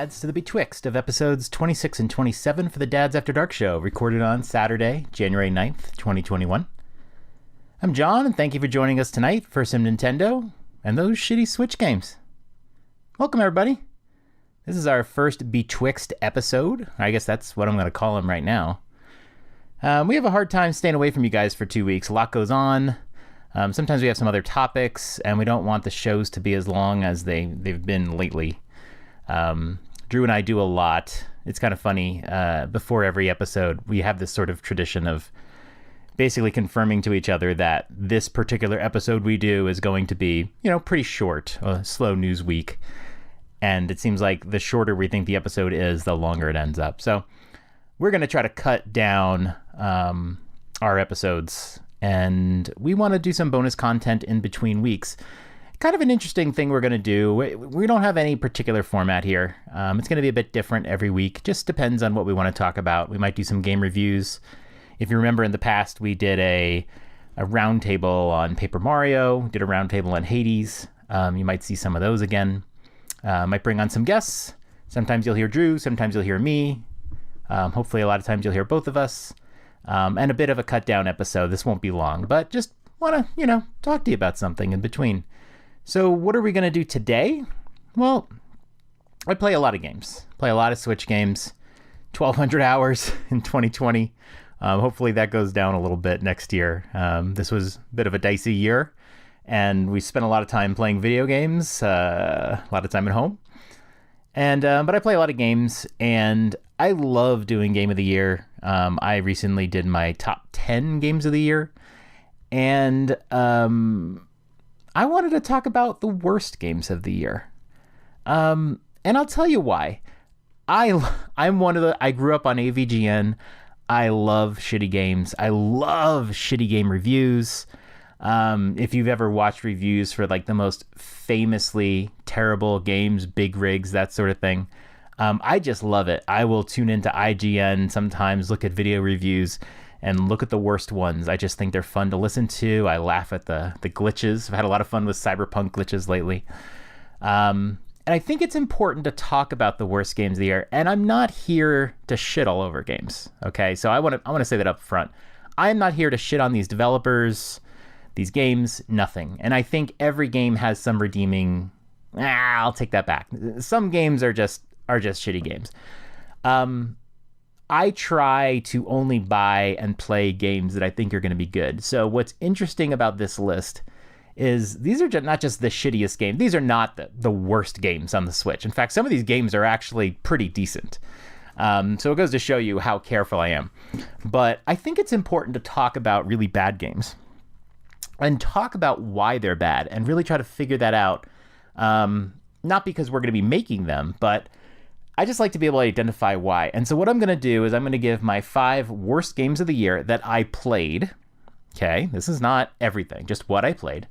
Dads to the Betwixt of episodes 26 and 27 for the Dads After Dark show, recorded on Saturday, January 9th, 2021. I'm John, and thank you for joining us tonight for some Nintendo and those shitty Switch games. Welcome, everybody. This is our first Betwixt episode. I guess that's what I'm going to call him right now. We have a hard time staying away from you guys for 2 weeks. A lot goes on. Sometimes we have some other topics, and we don't want the shows to be as long as they've been lately. Drew and I do a lot. It's kind of funny. Before every episode, we have this sort of tradition of basically confirming to each other that this particular episode we do is going to be, pretty short, a slow news week. And it seems like the shorter we think the episode is, the longer it ends up. So we're going to try to cut down our episodes, and we want to do some bonus content in between weeks. Kind of an interesting thing we're going to do. We don't have any particular format here. It's going to be a bit different every week. Just depends on what we want to talk about. We might do some game reviews. If you remember in the past, we did a roundtable on Paper Mario, did a roundtable on Hades. You might see some of those again. Might bring on some guests. Sometimes you'll hear Drew, sometimes you'll hear me. Hopefully a lot of times you'll hear both of us. And a bit of a cut down episode. This won't be long, but just want to, talk to you about something in between. So what are we going to do today? Well, I play a lot of games. Play a lot of Switch games. 1,200 hours in 2020. Hopefully that goes down a little bit next year. This was a bit of a dicey year, and we spent a lot of time playing video games, a lot of time at home. And but I play a lot of games, and I love doing Game of the Year. I recently did my top 10 games of the year, and I wanted to talk about the worst games of the year. And I'll tell you why. I grew up on AVGN. I love shitty games. I love shitty game reviews. If you've ever watched reviews for like the most famously terrible games, big rigs, that sort of thing, I just love it. I will tune into IGN sometimes, look at video reviews, and look at the worst ones. I just think they're fun to listen to. I laugh at the glitches. I've had a lot of fun with Cyberpunk glitches lately. And I think it's important to talk about the worst games of the year. And I'm not here to shit all over games. Okay, so I want to say that up front. I'm not here to shit on these developers, these games, nothing. And I think every game has some redeeming. I'll take that back. Some games are just shitty games. I try to only buy and play games that I think are going to be good. So what's interesting about this list is these are not just the shittiest game. These are not the worst games on the Switch. In fact, some of these games are actually pretty decent. So it goes to show you how careful I am. But I think it's important to talk about really bad games and talk about why they're bad and really try to figure that out. Not because we're going to be making them, but I just like to be able to identify why. And so what I'm going to do is I'm going to give my 5 worst games of the year that I played. Okay, this is not everything, just what I played.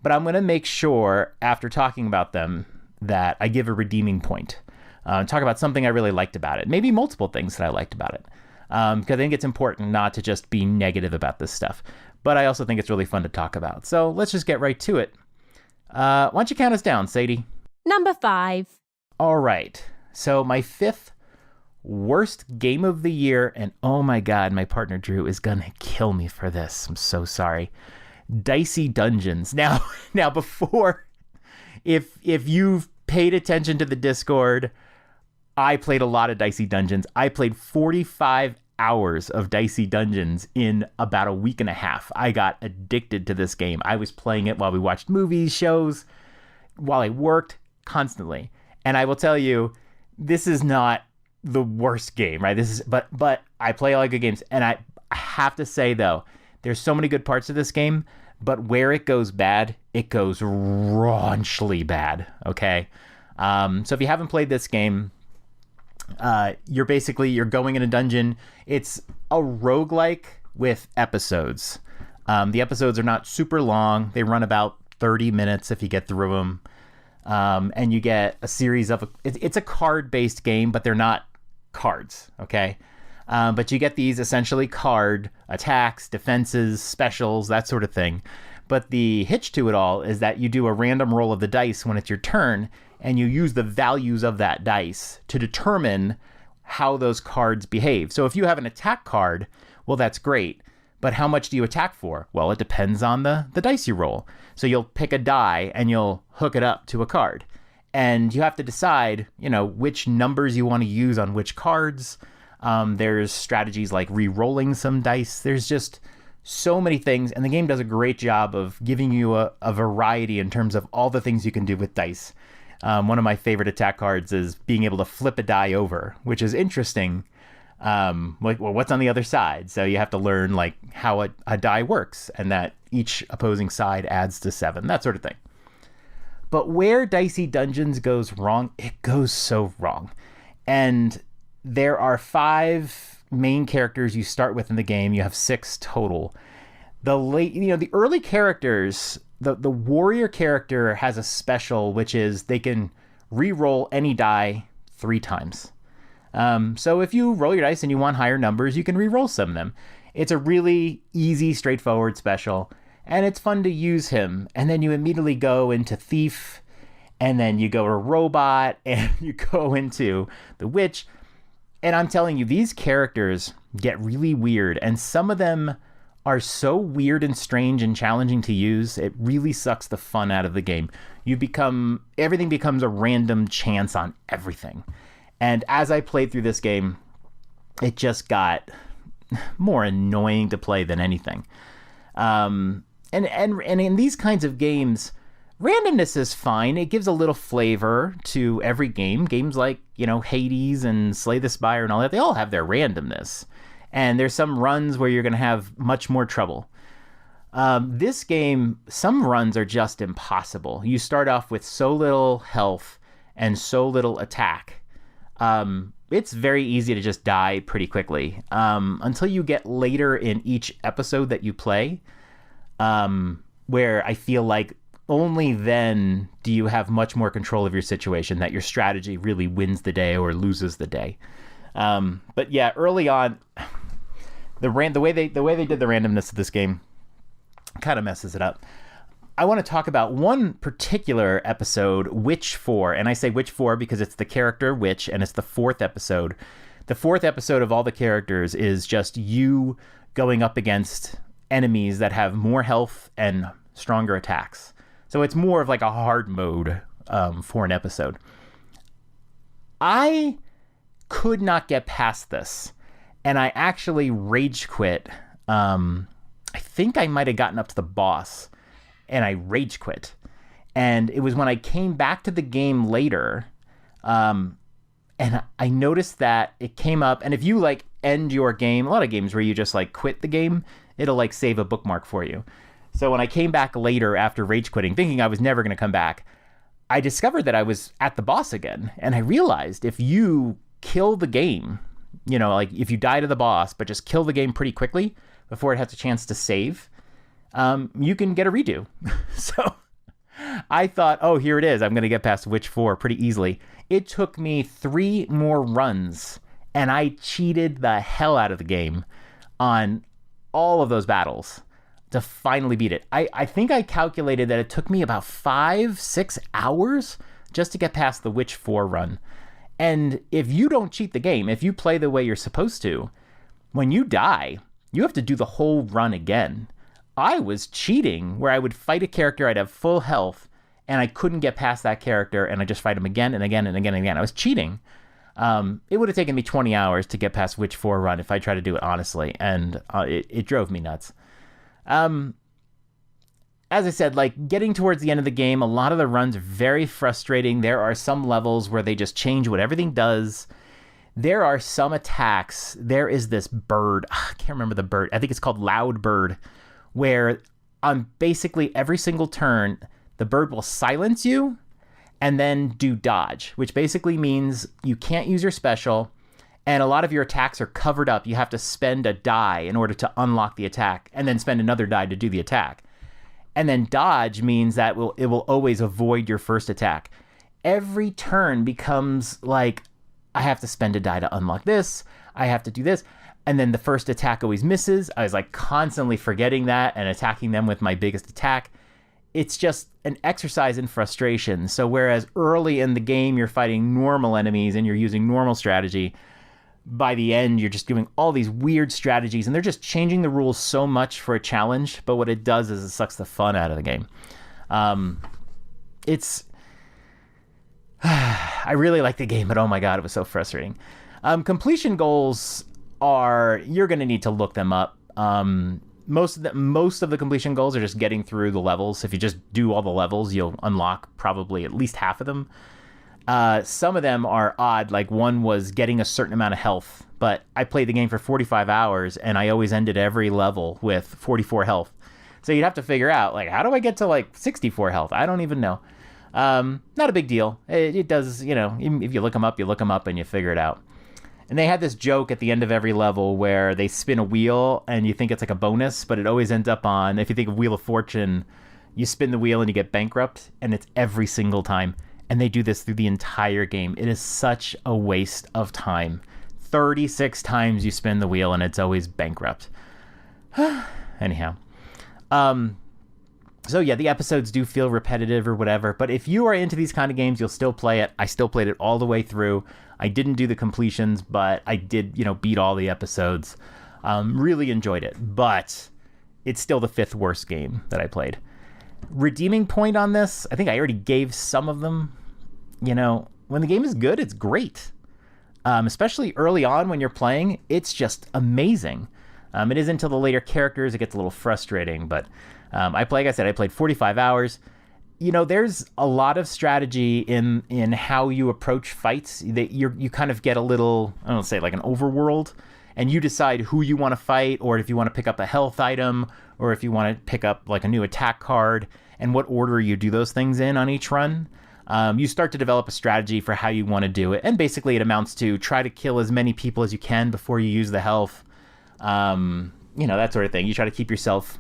But I'm going to make sure, after talking about them, that I give a redeeming point. Talk about something I really liked about it. Maybe multiple things that I liked about it. Because I think it's important not to just be negative about this stuff. But I also think it's really fun to talk about. So let's just get right to it. Why don't you count us down, Sadie? Number 5. All right. So my 5th worst game of the year, and oh my God, my partner Drew is gonna kill me for this. I'm so sorry. Dicey Dungeons. Now before, if you've paid attention to the Discord, I played a lot of Dicey Dungeons. I played 45 hours of Dicey Dungeons in about a week and a half. I got addicted to this game. I was playing it while we watched movies, shows, while I worked, constantly. And I will tell you, this is not the worst game, right? But I play a lot of good games, and I have to say though, there's so many good parts of this game, but where it goes bad, it goes raunchly bad. Okay, so if you haven't played this game, you're going in a dungeon. It's a roguelike with episodes. The episodes are not super long. They run about 30 minutes if you get through them. And you get a series of, it's a card-based game, but they're not cards, okay? But you get these essentially card attacks, defenses, specials, that sort of thing. But the hitch to it all is that you do a random roll of the dice when it's your turn, and you use the values of that dice to determine how those cards behave. So if you have an attack card, well, that's great. But how much do you attack for? Well, it depends on the dice you roll. So you'll pick a die and you'll hook it up to a card. And you have to decide, which numbers you want to use on which cards. There's strategies like re-rolling some dice. There's just so many things. And the game does a great job of giving you a variety in terms of all the things you can do with dice. One of my favorite attack cards is being able to flip a die over, which is interesting. What's on the other side? So you have to learn how a die works and that each opposing side adds to 7, that sort of thing. But where Dicey Dungeons goes wrong, it goes so wrong. And there are 5 main characters you start with in the game. You have 6 total. The early characters, the warrior character has a special, which is they can re-roll any die 3 times. So if you roll your dice and you want higher numbers, you can re-roll some of them. It's a really easy, straightforward special, and it's fun to use him. And then you immediately go into Thief, and then you go to Robot, and you go into the Witch. And I'm telling you, these characters get really weird, and some of them are so weird and strange and challenging to use, it really sucks the fun out of the game. Everything becomes a random chance on everything. And as I played through this game, it just got more annoying to play than anything. And in these kinds of games, randomness is fine. It gives a little flavor to every game. Games like, Hades and Slay the Spire and all that, they all have their randomness. And there's some runs where you're going to have much more trouble. This game, some runs are just impossible. You start off with so little health and so little attack. It's very easy to just die pretty quickly until you get later in each episode that you play, where I feel like only then do you have much more control of your situation, that your strategy really wins the day or loses the day. But yeah, early on, the way they did the randomness of this game kind of messes it up. I want to talk about one particular episode, Witch 4. And I say Witch 4 because it's the character Witch, and it's the 4th episode. The 4th episode of all the characters is just you going up against enemies that have more health and stronger attacks. So it's more of like a hard mode for an episode. I could not get past this, and I actually rage quit. I think I might have gotten up to the boss, and I rage quit. And it was when I came back to the game later, and I noticed that it came up. And if you end your game, a lot of games where you just quit the game, it'll save a bookmark for you. So when I came back later after rage quitting, thinking I was never going to come back, I discovered that I was at the boss again. And I realized if you kill the game, if you die to the boss, but just kill the game pretty quickly before it has a chance to save, you can get a redo. So I thought, oh, here it is. I'm going to get past Witch 4 pretty easily. It took me 3 more runs, and I cheated the hell out of the game on all of those battles to finally beat it. I think I calculated that it took me about 5-6 hours just to get past the Witch 4 run. And if you don't cheat the game, if you play the way you're supposed to, when you die, you have to do the whole run again. I was cheating where I would fight a character, I'd have full health, and I couldn't get past that character, and I just fight him again and again and again and again. I was cheating. It would have taken me 20 hours to get past Witch 4 run if I tried to do it honestly, and it drove me nuts. As I said, getting towards the end of the game, a lot of the runs are very frustrating. There are some levels where they just change what everything does. There are some attacks. There is this bird. I can't remember the bird. I think it's called Loud Bird, where on basically every single turn, the bird will silence you and then do dodge, which basically means you can't use your special, and a lot of your attacks are covered up. You have to spend a die in order to unlock the attack, and then spend another die to do the attack. And then dodge means that it will always avoid your first attack. Every turn becomes I have to spend a die to unlock this, I have to do this, and then the first attack always misses. I was constantly forgetting that and attacking them with my biggest attack. it's just an exercise in frustration. So whereas early in the game you're fighting normal enemies and you're using normal strategy, by the end you're just doing all these weird strategies, and they're just changing the rules so much for a challenge. But what it does is it sucks the fun out of the game. I really like the game, but oh my god, it was so frustrating. Completion goals you're going to need to look them up. Most of the completion goals are just getting through the levels. If you just do all the levels, you'll unlock probably at least half of them. Some of them are odd, like one was getting a certain amount of health, but I played the game for 45 hours and I always ended every level with 44 health. So you'd have to figure out, like, how do I get to like 64 health? I don't even know. Not a big deal. It does, if you look them up and you figure it out. And they had this joke at the end of every level where they spin a wheel and you think it's like a bonus, but it always ends up on, if you think of Wheel of Fortune, you spin the wheel and you get bankrupt, and it's every single time. And they do this through the entire game. It is such a waste of time. 36 times you spin the wheel and it's always bankrupt. Anyhow. So yeah, the episodes do feel repetitive or whatever, but if you are into these kind of games, you'll still play it. I still played it all the way through. I didn't do the completions, but I did, beat all the episodes. Really enjoyed it, but it's still the 5th worst game that I played. Redeeming point on this, I think I already gave some of them. When the game is good, it's great. Especially early on when you're playing, it's just amazing. It is until the later characters it gets a little frustrating, but I played 45 hours. There's a lot of strategy in how you approach fights. You kind of get a little, I don't say like an overworld, and you decide who you want to fight, or if you want to pick up a health item, or if you want to pick up like a new attack card, and what order you do those things in on each run. You start to develop a strategy for how you want to do it, and basically it amounts to try to kill as many people as you can before you use the health. That sort of thing. You try to keep yourself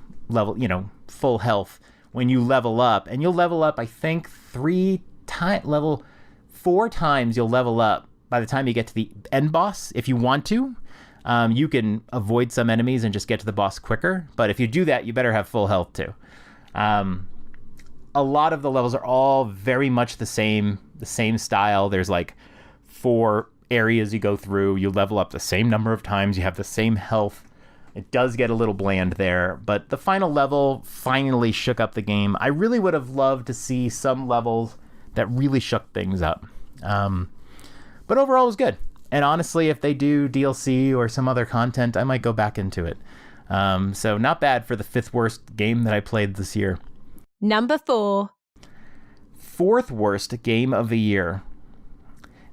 full health when you level up, and you'll level up, I think 4 times you'll level up by the time you get to the end boss. If you want to, you can avoid some enemies and just get to the boss quicker. But if you do that, you better have full health too. A lot of the levels are all very much the same style. There's like 4 areas you go through. You level up the same number of times. You have the same health. It does get a little bland there, but the final level finally shook up the game. I really would have loved to see some levels that really shook things up. But overall it was good. And honestly, if they do DLC or some other content, I might go back into it. So not bad for the 5th worst game that I played this year. Number 4. 4th worst game of the year.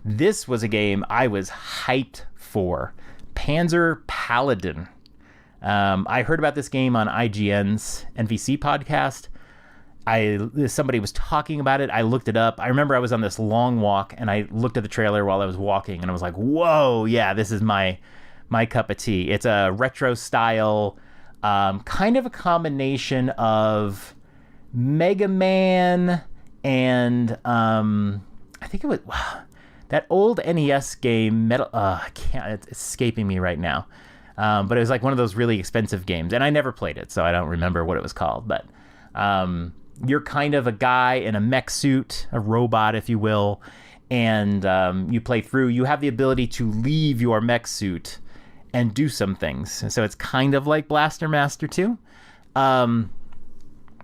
This was a game I was hyped for. Panzer Paladin. I heard about this game on IGN's NVC podcast. Somebody was talking about it. I looked it up. I remember I was on this long walk and I looked at the trailer while I was walking and I was like, whoa, yeah, this is my cup of tea. It's a retro style, kind of a combination of Mega Man and I think it was that old NES game, it's escaping me right now. But it was like one of those really expensive games, and I never played it, so I don't remember what it was called. But you're kind of a guy in a mech suit, a robot, if you will, and you play through. You have the ability to leave your mech suit and do some things. And so it's kind of like Blaster Master 2.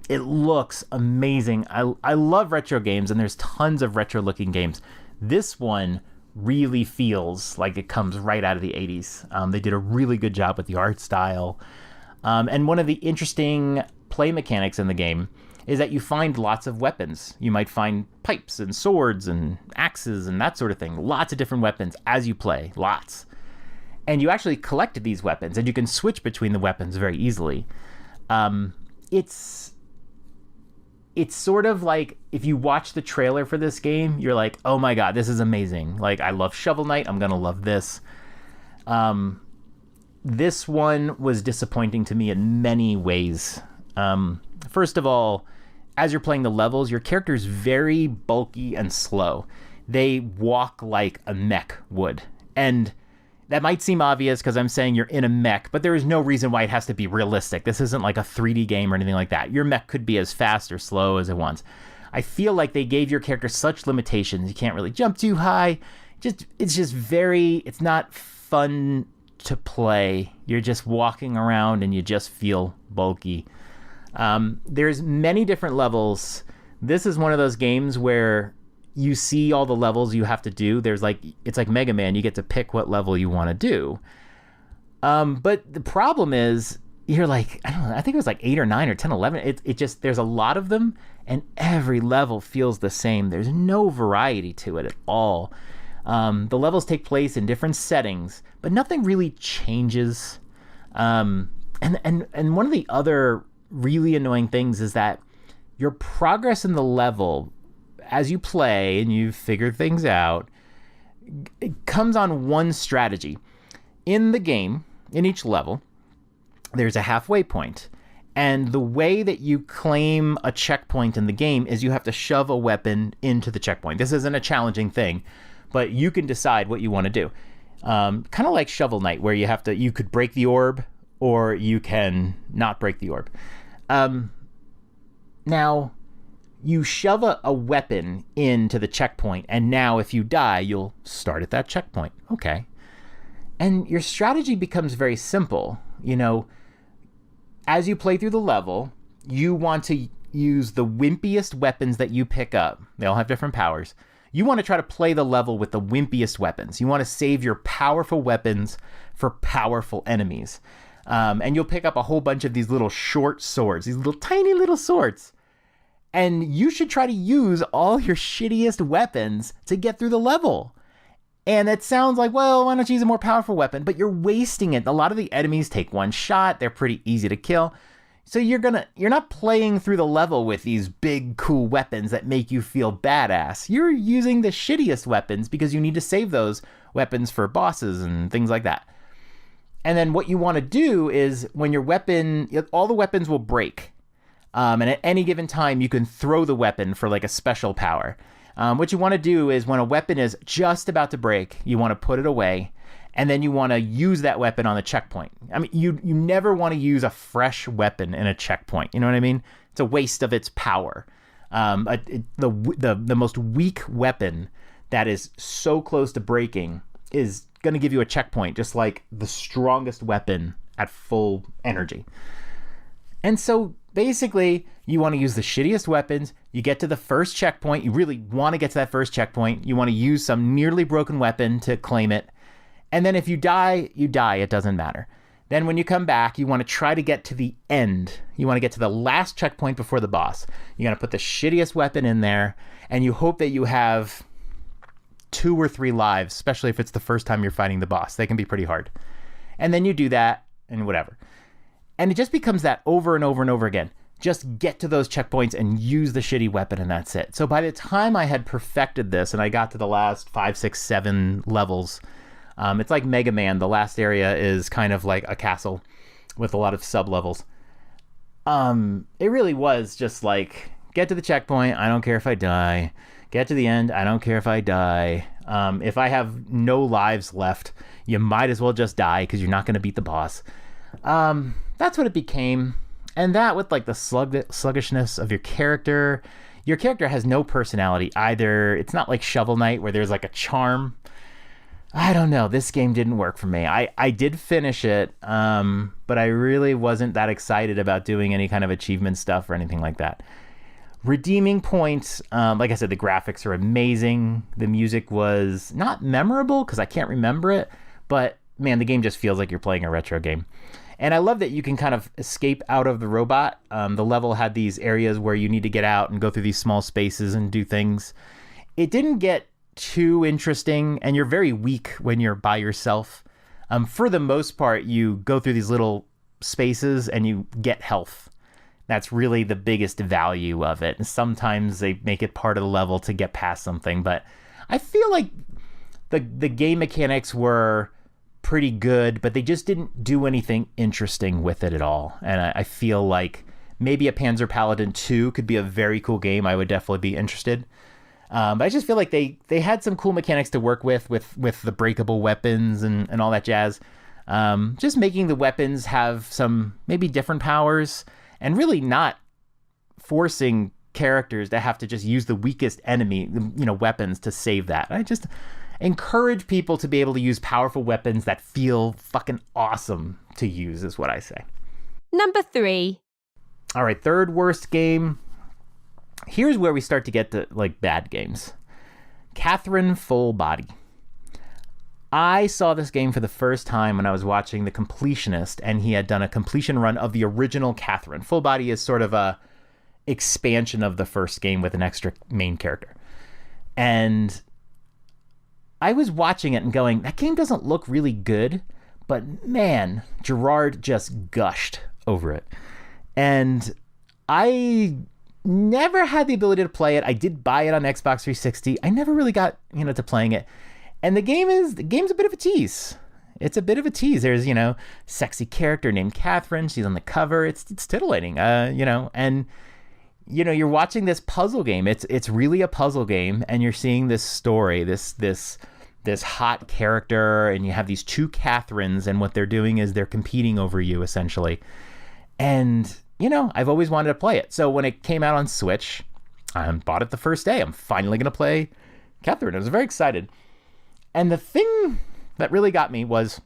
It looks amazing. I love retro games, and there's tons of retro-looking games. This one really feels like it comes right out of the 80s. They did a really good job with the art style. And one of the interesting play mechanics in the game is that you find lots of weapons. You might find pipes and swords and axes and that sort of thing. Lots of different weapons as you play. Lots. And you actually collect these weapons, and you can switch between the weapons very easily. It's sort of like if you watch the trailer for this game, you're like, oh my god, this is amazing. Like, I love Shovel Knight. I'm going to love this. This one was disappointing to me in many ways. First of all, as you're playing the levels, your character's very bulky and slow. They walk like a mech would. And That might seem obvious because I'm saying you're in a mech, but there is no reason why it has to be realistic. This isn't like a 3D game or anything like that. Your mech could be as fast or slow as it wants. I feel like they gave your character such limitations. You can't really jump too high. It's not fun to play. You're just walking around and you just feel bulky. There's many different levels. This is one of those games where you see all the levels you have to do. It's like Mega Man. You get to pick what level you want to do. But the problem is you're like, I don't know, I think it was like 8 or 9 or 10, 11. It just, there's a lot of them and every level feels the same. There's no variety to it at all. The levels take place in different settings, but nothing really changes. And one of the other really annoying things is that your progress in the level as you play and you figure things out, it comes on one strategy. In the game, in each level, there's a halfway point. And the way that you claim a checkpoint in the game is you have to shove a weapon into the checkpoint. This isn't a challenging thing, but you can decide what you want to do. Kind of like Shovel Knight, where you could break the orb or you can not break the orb. Now, you shove a weapon into the checkpoint, and now if you die, you'll start at that checkpoint. Okay. And your strategy becomes very simple. You know, as you play through the level, you want to use the wimpiest weapons that you pick up. They all have different powers. You want to try to play the level with the wimpiest weapons. You want to save your powerful weapons for powerful enemies. And you'll pick up a whole bunch of these little short swords, these little tiny little swords. And you should try to use all your shittiest weapons to get through the level. And it sounds like, well, why not use a more powerful weapon? But you're wasting it. A lot of the enemies take one shot. They're pretty easy to kill. So you're not playing through the level with these big, cool weapons that make you feel badass. You're using the shittiest weapons because you need to save those weapons for bosses and things like that. And then what you want to do is when your weapon, all the weapons will break. And at any given time, you can throw the weapon for like a special power. What you want to do is when a weapon is just about to break, you want to put it away. And then you want to use that weapon on the checkpoint. I mean, you never want to use a fresh weapon in a checkpoint. You know what I mean? It's a waste of its power. The most weak weapon that is so close to breaking is going to give you a checkpoint, just like the strongest weapon at full energy. And so basically, you want to use the shittiest weapons. You get to the first checkpoint. You really want to get to that first checkpoint. You want to use some nearly broken weapon to claim it. And then if you die, you die. It doesn't matter. Then when you come back, you want to try to get to the end. You want to get to the last checkpoint before the boss. You're going to put the shittiest weapon in there, and you hope that you have 2 or 3 lives, especially if it's the first time you're fighting the boss. They can be pretty hard. And then you do that, and whatever. And it just becomes that over and over and over again. Just get to those checkpoints and use the shitty weapon, and that's it. So by the time I had perfected this, and I got to the last 5, 6, 7 levels, it's like Mega Man. The last area is kind of like a castle with a lot of sub-levels. It really was just like, get to the checkpoint, I don't care if I die. Get to the end, I don't care if I die. If I have no lives left, you might as well just die because you're not going to beat the boss. That's what it became. And that with like the sluggishness of your character. Your character has no personality either. It's not like Shovel Knight where there's like a charm. I don't know. This game didn't work for me. I did finish it, but I really wasn't that excited about doing any kind of achievement stuff or anything like that. Redeeming points, like I said, the graphics are amazing. The music was not memorable because I can't remember it, but man, the game just feels like you're playing a retro game. And I love that you can kind of escape out of the robot. The level had these areas where you need to get out and go through these small spaces and do things. It didn't get too interesting, and you're very weak when you're by yourself. For the most part, you go through these little spaces and you get health. That's really the biggest value of it. And sometimes they make it part of the level to get past something, but I feel like the game mechanics were pretty good, but they just didn't do anything interesting with it at all. And I feel like maybe a Panzer Paladin 2 could be a very cool game. I would definitely be interested. But I just feel like they had some cool mechanics to work with the breakable weapons and all that jazz. Just making the weapons have some maybe different powers and really not forcing characters to have to just use the weakest enemy, weapons to save that. I just encourage people to be able to use powerful weapons that feel fucking awesome to use, is what I say. Number 3. All right, third worst game. Here's where we start to get to like bad games. Catherine Full Body. I saw this game for the first time when I was watching The Completionist, and he had done a completion run of the original Catherine. Full Body is sort of a expansion of the first game with an extra main character. And I was watching it and going, that game doesn't look really good, but man, Gerard just gushed over it. And I never had the ability to play it. I did buy it on Xbox 360. I never really got, to playing it. And the game's a bit of a tease. It's a bit of a tease. There's, sexy character named Catherine. She's on the cover. It's titillating, and you're watching this puzzle game. It's really a puzzle game, and you're seeing this story, this hot character, and you have these two Catherines, and what they're doing is they're competing over you, essentially. And, I've always wanted to play it. So when it came out on Switch, I bought it the first day. I'm finally going to play Catherine. I was very excited. And the thing that really got me was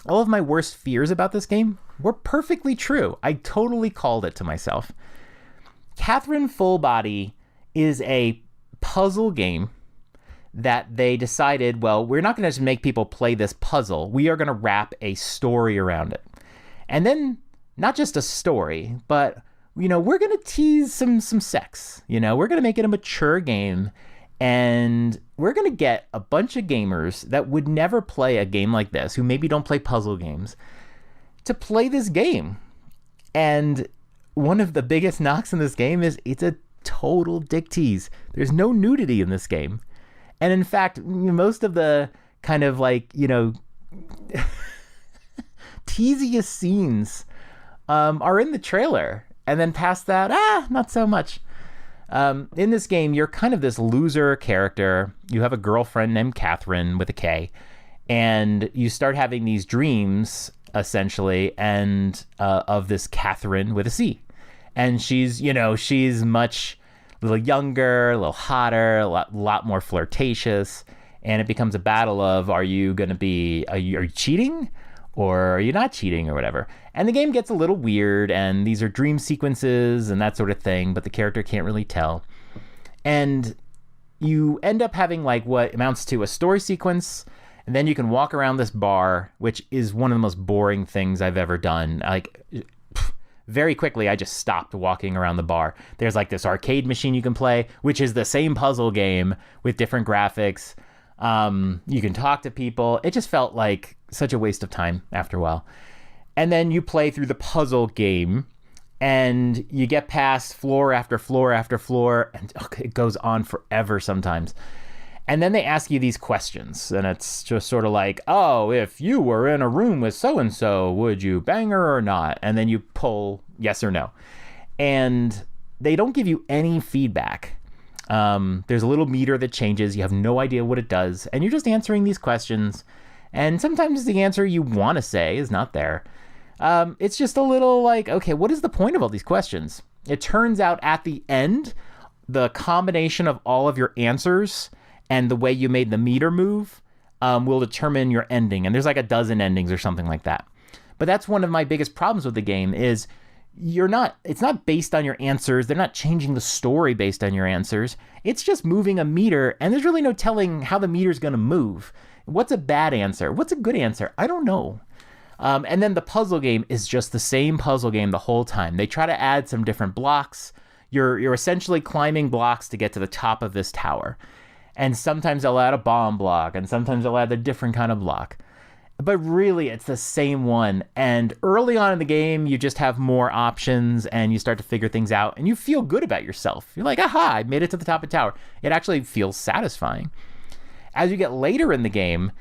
all of my worst fears about this game were perfectly true. I totally called it to myself. Catherine Full Body is a puzzle game that they decided, well, we're not going to just make people play this puzzle. We are going to wrap a story around it. And then not just a story, but, we're going to tease some sex. We're going to make it a mature game. And we're going to get a bunch of gamers that would never play a game like this, who maybe don't play puzzle games, to play this game. And one of the biggest knocks in this game is it's a total dick tease. There's no nudity in this game. And in fact, most of the kind of like, teasiest scenes are in the trailer. And then past that, not so much. In this game, you're kind of this loser character. You have a girlfriend named Catherine with a K, and you start having these dreams, essentially, and of this Catherine with a C. And she's much a little younger, a little hotter, a lot more flirtatious. And it becomes a battle of, are you cheating? Or are you not cheating or whatever? And the game gets a little weird, and these are dream sequences and that sort of thing, but the character can't really tell. And you end up having like what amounts to a story sequence, and then you can walk around this bar, which is one of the most boring things I've ever done. Like, very quickly, I just stopped walking around the bar. There's like this arcade machine you can play, which is the same puzzle game with different graphics. You can talk to people. It just felt like such a waste of time after a while. And then you play through the puzzle game, and you get past floor after floor after floor, and it goes on forever sometimes. And then they ask you these questions, and it's just sort of like, oh, if you were in a room with so-and-so, would you bang her or not? And then you pull yes or no. And they don't give you any feedback. There's a little meter that changes. You have no idea what it does. And you're just answering these questions. And sometimes the answer you want to say is not there. It's just a little like, okay, what is the point of all these questions? It turns out at the end, the combination of all of your answers and the way you made the meter move will determine your ending. And there's like a dozen endings or something like that. But that's one of my biggest problems with the game is it's not based on your answers. They're not changing the story based on your answers. It's just moving a meter, and there's really no telling how the meter's going to move. What's a bad answer? What's a good answer? I don't know. And then the puzzle game is just the same puzzle game the whole time. They try to add some different blocks. You're essentially climbing blocks to get to the top of this tower. And sometimes they'll add a bomb block, and sometimes they'll add a different kind of block. But really, it's the same one. And early on in the game, you just have more options, and you start to figure things out, and you feel good about yourself. You're like, aha, I made it to the top of the tower. It actually feels satisfying. As you get later in the game,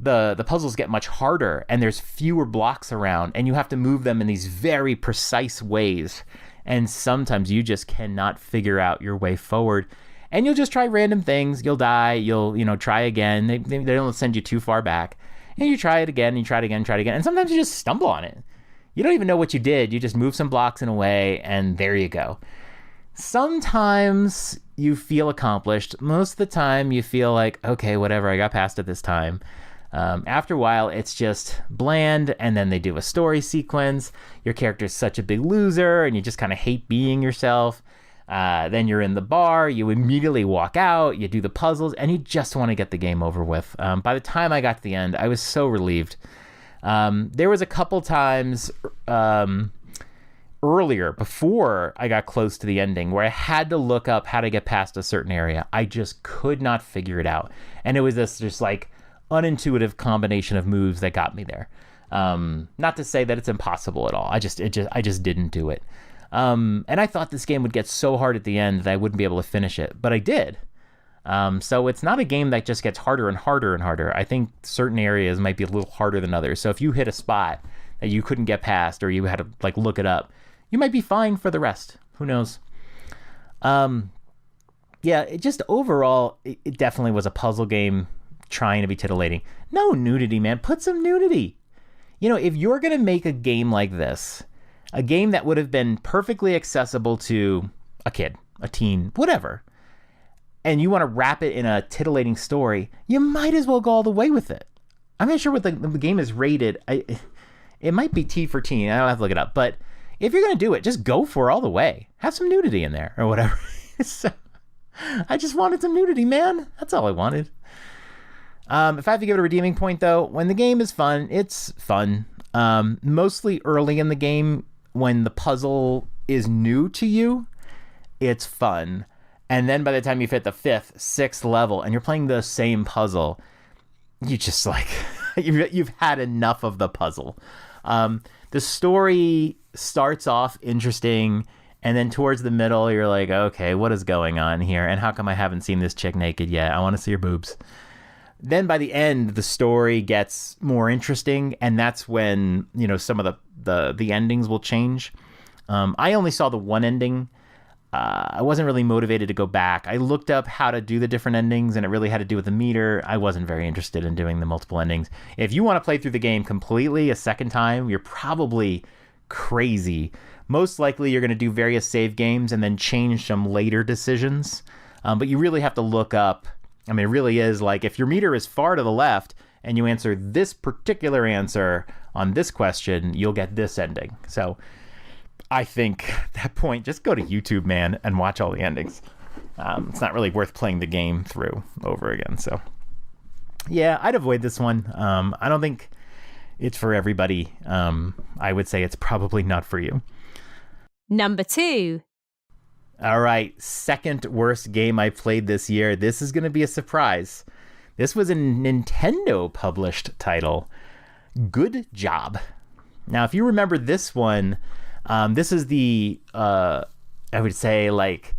the puzzles get much harder, and there's fewer blocks around, and you have to move them in these very precise ways. And sometimes you just cannot figure out your way forward. And you'll just try random things. You'll die. You'll, try again. They don't send you too far back. And you try it again, you try it again, try it again. And sometimes you just stumble on it. You don't even know what you did. You just move some blocks in a way, and there you go. Sometimes you feel accomplished. Most of the time you feel like, okay, whatever, I got past it this time. After a while, it's just bland, and then they do a story sequence. Your character's such a big loser, and you just kind of hate being yourself. Then you're in the bar, you immediately walk out, you do the puzzles, and you just want to get the game over with. By the time I got to the end, I was so relieved. There was a couple times earlier, before I got close to the ending, where I had to look up how to get past a certain area. I just could not figure it out. And it was this just like unintuitive combination of moves that got me there. Not to say that it's impossible at all. I just didn't do it. And I thought this game would get so hard at the end that I wouldn't be able to finish it, but I did. So it's not a game that just gets harder and harder and harder. I think certain areas might be a little harder than others. So if you hit a spot that you couldn't get past, or you had to like look it up, you might be fine for the rest. Who knows? Yeah, it just overall, it definitely was a puzzle game trying to be titillating. No nudity, man. Put some nudity. If you're going to make a game like this, a game that would have been perfectly accessible to a kid, a teen, whatever, and you want to wrap it in a titillating story, you might as well go all the way with it. I'm not sure what the game is rated. It might be T for teen. I don't have to look it up. But if you're going to do it, just go for it all the way. Have some nudity in there or whatever. So, I just wanted some nudity, man. That's all I wanted. If I have to give it a redeeming point, though, when the game is fun, it's fun. Mostly early in the game, when the puzzle is new to you, it's fun. And then by the time you've hit the 5th, 6th level and you're playing the same puzzle, you just like, you've had enough of the puzzle. The story starts off interesting, and then towards the middle, you're like, okay, what is going on here? And how come I haven't seen this chick naked yet? I want to see her boobs. Then by the end, the story gets more interesting, and that's when, some of the endings will change. I only saw the one ending. I wasn't really motivated to go back. I looked up how to do the different endings, and it really had to do with the meter. I wasn't very interested in doing the multiple endings. If you want to play through the game completely a second time, you're probably crazy. Most likely you're going to do various save games and then change some later decisions. But you really have to look up. I mean, it really is like if your meter is far to the left and you answer this particular answer on this question, you'll get this ending. So I think at that point, just go to YouTube, man, and watch all the endings. It's not really worth playing the game through over again. So yeah, I'd avoid this one. I don't think it's for everybody. I would say it's probably not for you. Number 2. All right, second worst game I played this year. This is going to be a surprise. This was a Nintendo published title, Good Job. Now, if you remember this one, this is the, I would say like,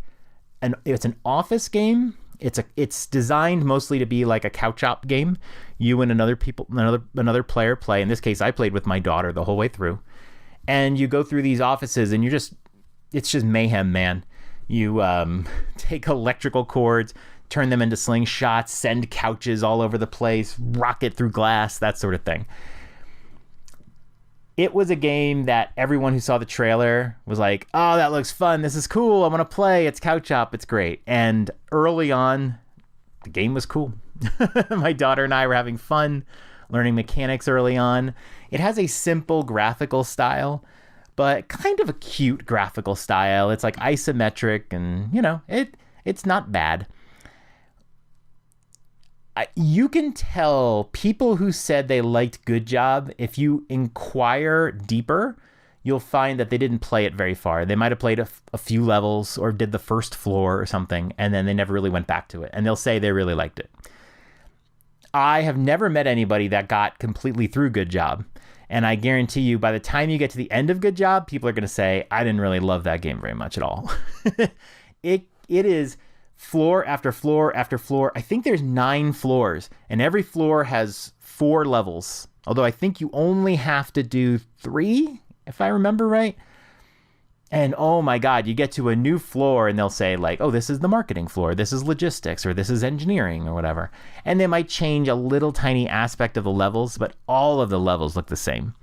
it's an office game. It's designed mostly to be like a couch op game. You and another player play. In this case, I played with my daughter the whole way through. And you go through these offices and it's just mayhem, man. You take electrical cords, turn them into slingshots, send couches all over the place, rocket through glass, that sort of thing. It was a game that everyone who saw the trailer was like, oh, that looks fun. This is cool. I want to play. It's couch op. It's great. And early on, the game was cool. My daughter and I were having fun learning mechanics early on. It has a simple graphical style, but kind of a cute graphical style. It's like isometric and, it's not bad. You can tell people who said they liked Good Job, if you inquire deeper, you'll find that they didn't play it very far. They might have played a few levels or did the first floor or something, and then they never really went back to it. And they'll say they really liked it. I have never met anybody that got completely through Good Job. And I guarantee you, by the time you get to the end of Good Job, people are going to say, I didn't really love that game very much at all. It is floor after floor after floor. I think there's 9 floors, and every floor has 4 levels. Although I think you only have to do 3, if I remember right. And oh my God, you get to a new floor and they'll say like, oh, this is the marketing floor, this is logistics, or this is engineering or whatever. And they might change a little tiny aspect of the levels, but all of the levels look the same.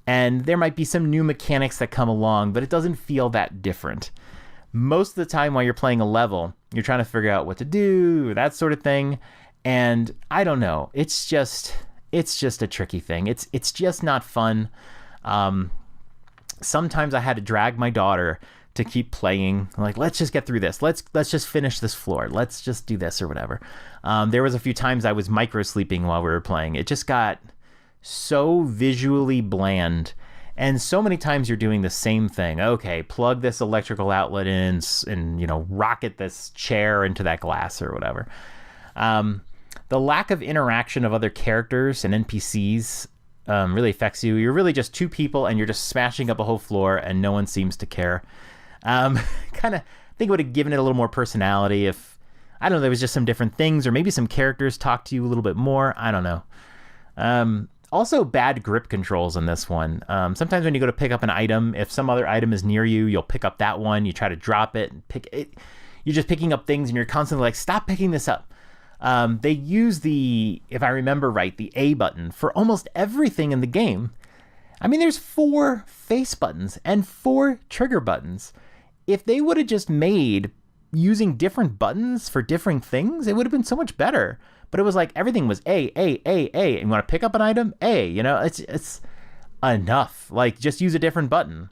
And there might be some new mechanics that come along, but it doesn't feel that different. Most of the time while you're playing a level, you're trying to figure out what to do, that sort of thing. And I don't know, it's just a tricky thing. It's just not fun. Sometimes I had to drag my daughter to keep playing. Like, let's just get through this. Let's just finish this floor. Let's just do this or whatever. There was a few times I was micro sleeping while we were playing. It just got so visually bland. And so many times you're doing the same thing. Okay, plug this electrical outlet in and, rocket this chair into that glass or whatever. The lack of interaction of other characters and NPCs really affects you. You're really just two people and you're just smashing up a whole floor and no one seems to care. Kind of think it would have given it a little more personality if, I don't know, there was just some different things, or maybe some characters talk to you a little bit more. I don't know. Also, bad grip controls in this one. Sometimes when you go to pick up an item, if some other item is near you, you'll pick up that one. You try to drop it and pick it. You're just picking up things and you're constantly like, stop picking this up. They use if I remember right, the A button for almost everything in the game. I mean, there's 4 face buttons and 4 trigger buttons. If they would have just made using different buttons for different things, it would have been so much better. But it was like everything was A. And you want to pick up an item? A, it's enough. Like, just use a different button.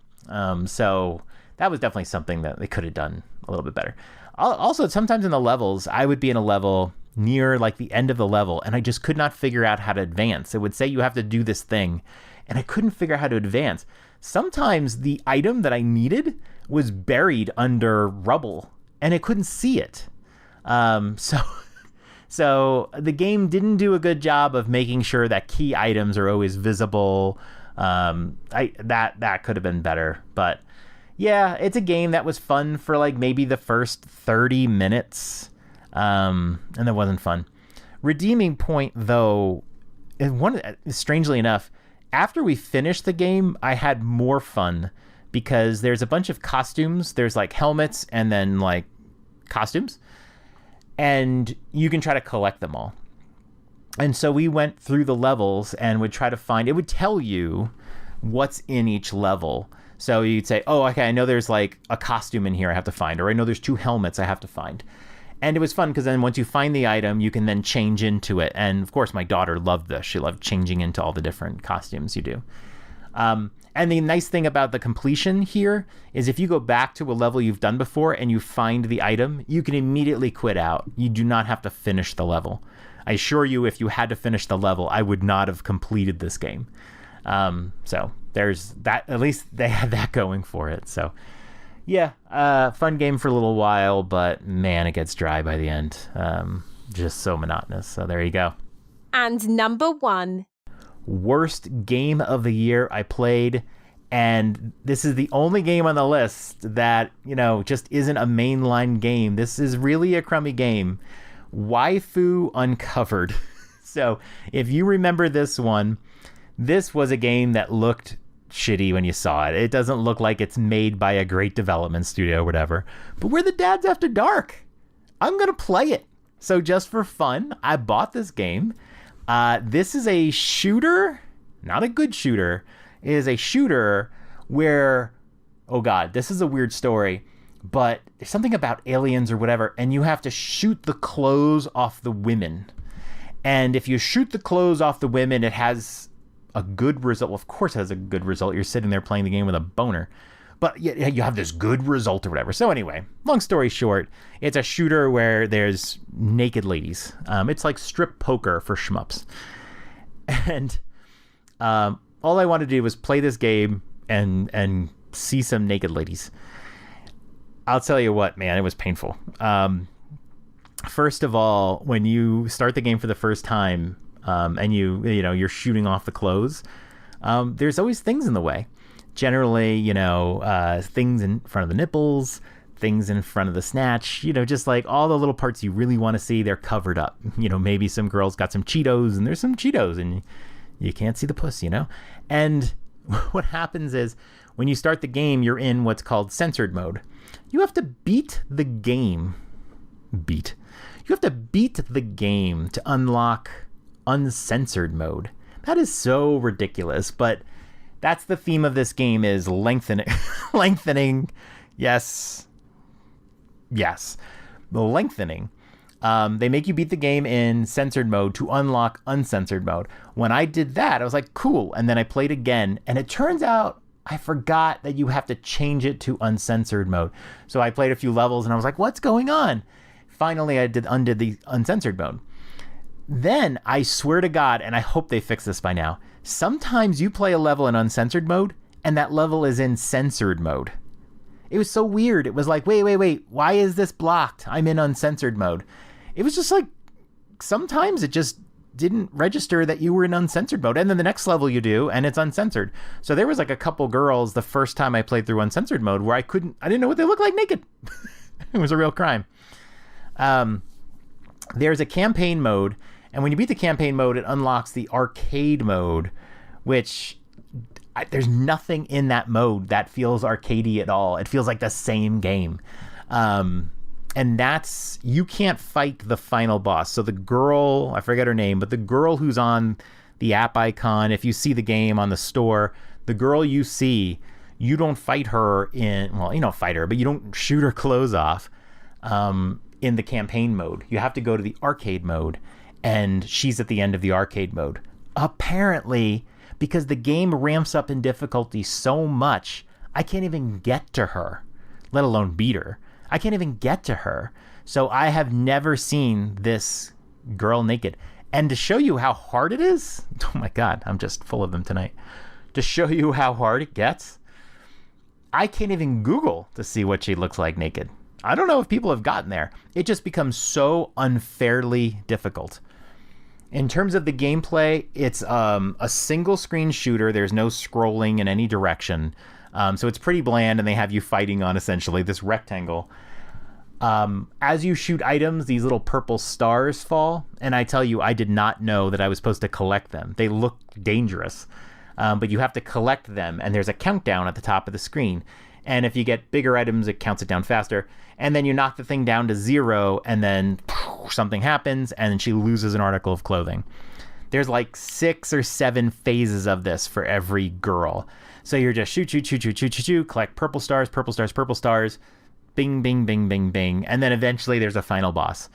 So that was definitely something that they could have done a little bit better. Also, sometimes in the levels, I would be in a level near like the end of the level and I just could not figure out how to advance. It would say you have to do this thing and I couldn't figure out how to advance. Sometimes the item that I needed was buried under rubble and I couldn't see it. So the game didn't do a good job of making sure that key items are always visible. That could have been better, but yeah, it's a game that was fun for like maybe the first 30 minutes. And that wasn't fun. Redeeming point though, strangely enough, after we finished the game, I had more fun because there's a bunch of costumes. There's like helmets and then like costumes, and you can try to collect them all. And so we went through the levels and would try to find, it would tell you what's in each level. So you'd say, oh, okay, I know there's like a costume in here I have to find, or I know there's 2 helmets I have to find. And it was fun because then once you find the item, you can then change into it. And of course, my daughter loved this. She loved changing into all the different costumes you do. And the nice thing about the completion here is if you go back to a level you've done before and you find the item, you can immediately quit out. You do not have to finish the level. I assure you, if you had to finish the level, I would not have completed this game. So there's that. At least they had that going for it. So yeah, fun game for a little while, but man, it gets dry by the end. Just so monotonous. So there you go. And number 1. Worst game of the year I played, and this is the only game on the list that, just isn't a mainline game. This is really a crummy game. Waifu Uncovered. So if you remember this one, this was a game that looked shitty when you saw it. It doesn't look like it's made by a great development studio or whatever, but we're the dads after dark. I'm gonna play it. So just for fun, I bought this game. This is a shooter, not a good shooter. It is a shooter where, oh God, this is a weird story, but there's something about aliens or whatever, and you have to shoot the clothes off the women. And if you shoot the clothes off the women, it has a good result. Well, of course it has a good result. You're sitting there playing the game with a boner. But you have this good result or whatever. So anyway, long story short, it's a shooter where there's naked ladies. It's like strip poker for shmups. And all I wanted to do was play this game and see some naked ladies. I'll tell you what, man, it was painful. First of all, when you start the game for the first time and you're shooting off the clothes, there's always things in the way. Generally, things in front of the nipples, things in front of the snatch, just like all the little parts you really want to see, they're covered up. Maybe some girls got some Cheetos and there's some Cheetos and you can't see the puss, And what happens is When you start the game, you're in what's called censored mode. You have to beat the game. You have to beat the game to unlock uncensored mode. That is so ridiculous, but that's the theme of this game, is lengthening. Yes. The lengthening. They make you beat the game in censored mode to unlock uncensored mode. When I did that, I was like, cool. And then I played again, and it turns out I forgot that you have to change it to uncensored mode. So I played a few levels and I was like, what's going on? Finally, I undid the uncensored mode. Then I swear to God, and I hope they fix this by now, sometimes you play a level in uncensored mode and that level is in censored mode. It was so weird. It was like, wait, why is this blocked? I'm in uncensored mode. It was just like, sometimes it just didn't register that you were in uncensored mode. And then the next level you do, and it's uncensored. So there was like a couple girls the first time I played through uncensored mode where I didn't know what they looked like naked. It was a real crime. There's a campaign mode, and when you beat the campaign mode, it unlocks the arcade mode, which there's nothing in that mode that feels arcadey at all. It feels like the same game. And that's, you can't fight the final boss. So the girl, I forget her name, but the girl who's on the app icon, if you see the game on the store, the girl you see, you don't fight her you don't fight her, but you don't shoot her clothes off in the campaign mode. You have to go to the arcade mode, and she's at the end of the arcade mode. Apparently, because the game ramps up in difficulty so much, I can't even get to her, let alone beat her. I can't even get to her. So I have never seen this girl naked. And to show you how hard it is, oh my God, I'm just full of them tonight. To show you how hard it gets, I can't even Google to see what she looks like naked. I don't know if people have gotten there. It just becomes so unfairly difficult. In terms of the gameplay, it's a single screen shooter. There's no scrolling in any direction. So it's pretty bland, and they have you fighting on essentially this rectangle. As you shoot items, these little purple stars fall. And I tell you, I did not know that I was supposed to collect them. They look dangerous, but you have to collect them. And there's a countdown at the top of the screen. And if you get bigger items, it counts it down faster. And then you knock the thing down to 0, and then something happens, and she loses an article of clothing. There's like 6 or 7 phases of this for every girl. So you're just shoot, collect purple stars, bing, bing, bing, bing, bing. And then eventually there's a final boss.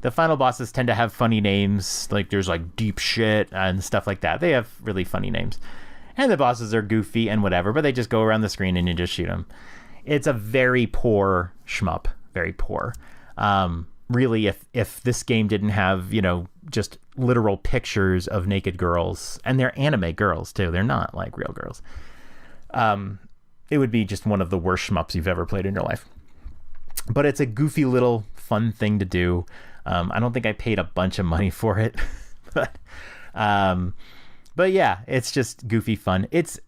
The final bosses tend to have funny names. Like there's like deep shit and stuff like that. They have really funny names. And the bosses are goofy and whatever, but they just go around the screen and you just shoot them. It's a very poor shmup. Very poor. Really, if this game didn't have, just literal pictures of naked girls, and they're anime girls too, they're not like real girls, it would be just one of the worst shmups you've ever played in your life. But it's a goofy little fun thing to do. I don't think I paid a bunch of money for it, but yeah, it's just goofy fun. It's,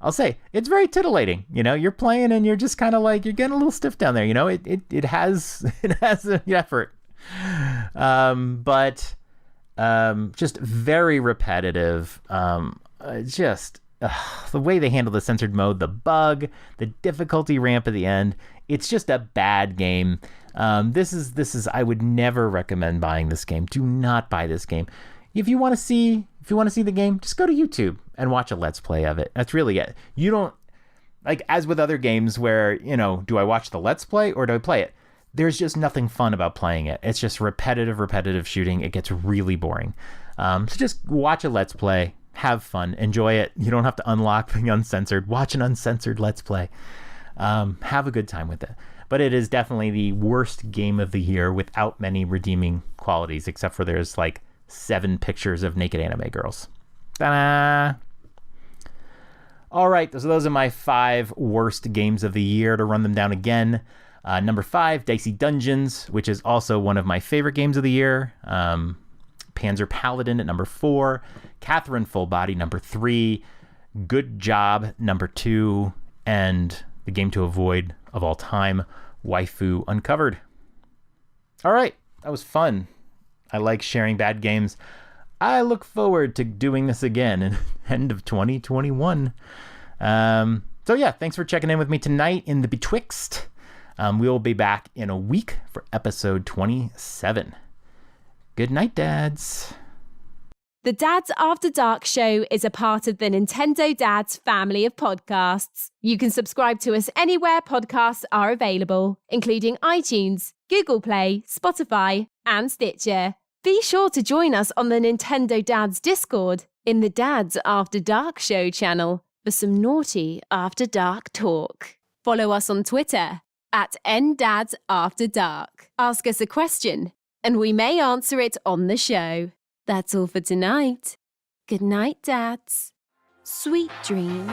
I'll say it's very titillating. You're playing and you're just kind of like, you're getting a little stiff down there. It has an effort, but just very repetitive. The way they handle the censored mode, the bug, the difficulty ramp at the end. It's just a bad game. This is I would never recommend buying this game. Do not buy this game. If you want to see the game, just go to YouTube and watch a Let's Play of it. That's really it. You don't, like, as with other games where, do I watch the Let's Play or do I play it? There's just nothing fun about playing it. It's just repetitive shooting. It gets really boring. So just watch a Let's Play, have fun, enjoy it. You don't have to unlock the uncensored. Watch an uncensored Let's Play. Have a good time with it. But it is definitely the worst game of the year without many redeeming qualities, except for there's like 7 pictures of naked anime girls. Ta-da! All right, so those are my 5 worst games of the year. To run them down again, number 5, Dicey Dungeons, which is also one of my favorite games of the year. Panzer Paladin at number 4, Catherine Full Body number 3, Good Job number 2, and the game to avoid of all time, Waifu Uncovered. All right, that was fun. I like sharing bad games. I look forward to doing this again in end of 2021. So So yeah, thanks for checking in with me tonight in the Betwixt. We will be back in a week for episode 27. Good night, dads. The Dads After Dark show is a part of the Nintendo Dads family of podcasts. You can subscribe to us anywhere podcasts are available, including iTunes, Google Play, Spotify, and Stitcher. Be sure to join us on the Nintendo Dads Discord in the Dads After Dark show channel for some naughty After Dark talk. Follow us on Twitter at NDadsAfterDark. Ask us a question, and we may answer it on the show. That's all for tonight. Good night, Dads. Sweet dreams.